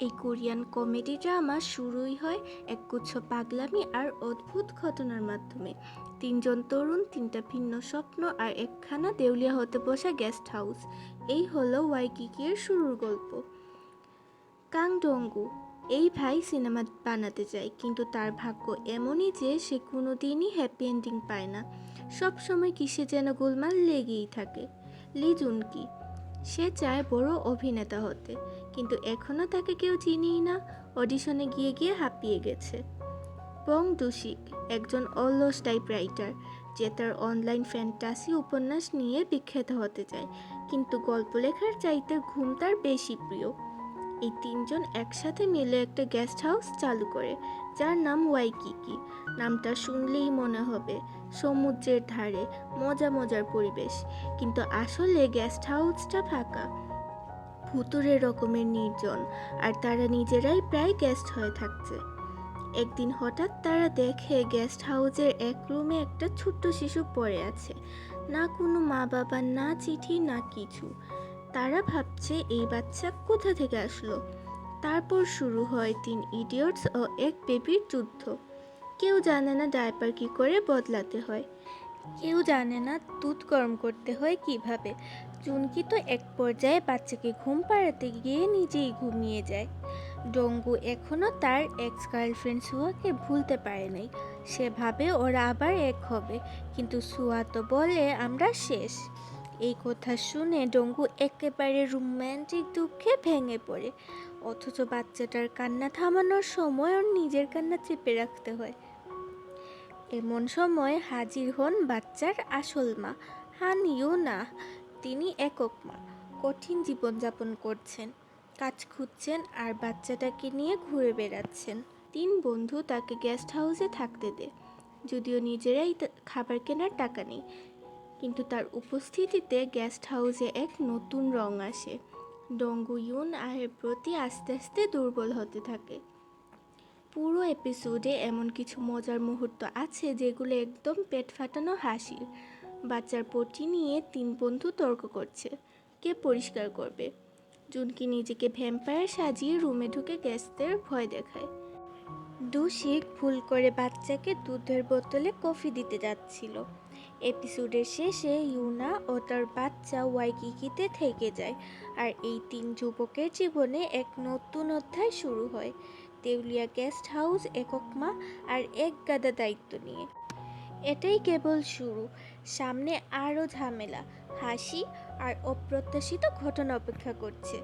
এই Korean comedy drama শুরুই হয় একগুচ্ছ পাগলামি আর অদ্ভুত ঘটনার মাধ্যমে। তিনজন তরুণ, তিনটা ভিন্ন স্বপ্ন আর একখানা দেউলিয়া হতে বসা গেস্ট হাউস। এই হলো ওয়াইকিকির শুরুর গল্প। কাং ডঙ্গু এই ভাই সিনেমা বানাতে চায়, কিন্তু তার ভাগ্য এমনই যে সে কোনোদিনই হ্যাপি এন্ডিং পায় না। সব সময় কিসে যেন গোলমাল লেগেই থাকে। লি জুনকি সে চায় বড় অভিনেতা হতে, কিন্তু এখনও তাকে কেউ চিনিই না। অডিশনে গিয়ে গিয়ে হাঁপিয়ে গেছে। বং দুশিক একজন অলস টাইপ রাইটার, যে তার অনলাইন ফ্যান্টাসি উপন্যাস নিয়ে বিখ্যাত হতে চায়, কিন্তু গল্প লেখার চাইতে ঘুম তার বেশি প্রিয়। এই তিনজন একসাথে মিলে একটা গেস্ট হাউস চালু করে, যার নাম ওয়াইকিকি। নামটা শুনলেই মনে হবে সমুদ্রের ধারে, মজার পরিবেশ, কিন্তু আসলে গেস্ট হাউসটা ফাঁকা, ভুতুড়ে রকমের নির্জন, আর তারা নিজেরাই প্রায় গেস্ট হয়ে থাকছে। একদিন হঠাৎ তারা দেখে গেস্ট হাউসের এক রুমে একটা ছোট্ট শিশু পড়ে আছে। না কোনো মা বাবা, না চিঠি, না কিছু। তারা ভাবছে এই বাচ্চা কোথা থেকে আসলো। তারপর শুরু হয় 3 ইডিয়টস ও এক বেবির যুদ্ধ। কেউ জানে না ডায়পার কি করে বদলাতে হয়, কেউ জানে না দুধ গরম করতে হয় কিভাবে। চুনকি তো এক পর্যায়ে বাচ্চাকে ঘুম পাড়াতে গিয়ে নিজেই ঘুমিয়ে যায়। ডঙ্গু এখনও তার এক্স গার্লফ্রেন্ড সুয়াকে ভুলতে পারে নাই। সে ভাবে ওরা আবার এক হবে, কিন্তু সুয়া তো বলে আমরা শেষ। এই কথা শুনে ডঙ্গু একেবারে রোম্যান্টিক দুঃখে ভেঙে পড়ে, অথচ বাচ্চাটার কান্না থামানোর সময় ওর নিজের কান্না চেপে রাখতে হয়। এমন সময় হাজির হন বাচ্চার আসল মা, হান ইউনা। তিনি একক মা, কঠিন জীবনযাপন করছেন, কাজ খুঁজছেন আর বাচ্চাটাকে নিয়ে ঘুরে বেড়াচ্ছেন। 3 বন্ধু তাকে গেস্ট হাউসে থাকতে দেয়, যদিও নিজেরাই খাবার কেনার টাকা নেই। কিন্তু তার উপস্থিতিতে গেস্ট হাউসে এক নতুন রং আসে। ডঙ্গু ইউন আহের প্রতি আস্তে আস্তে দুর্বল হতে থাকে। পুরো এপিসোডে এমন কিছু মজার মুহূর্ত আছে যেগুলো একদম পেট ফাটানো হাসির। বাচ্চার পটি নিয়ে 3 বন্ধু তর্ক করছে, কে পরিষ্কার করবে। জুনকি নিজেকে ভ্যাম্পায়ার সাজিয়ে রুমে ঢুকে গেস্টদের ভয় দেখায়। দুশিক ভুল করে বাচ্চাকে দুধের বোতলে কফি দিতে যাচ্ছিল। এপিসোডের শেষে ইউনা ও তার বাচ্চা ওয়াইকিকিতে থেকে যায়, আর এই 3 যুবকের জীবনে এক নতুন অধ্যায় শুরু হয়, দেউলিয়া গেস্ট হাউস, একক মা আর এক গাদা দায়িত্ব নিয়ে। এটাই কেবল শুরু, সামনে আরও ঝামেলা, হাসি আর অপ্রত্যাশিত ঘটনা অপেক্ষা করছে।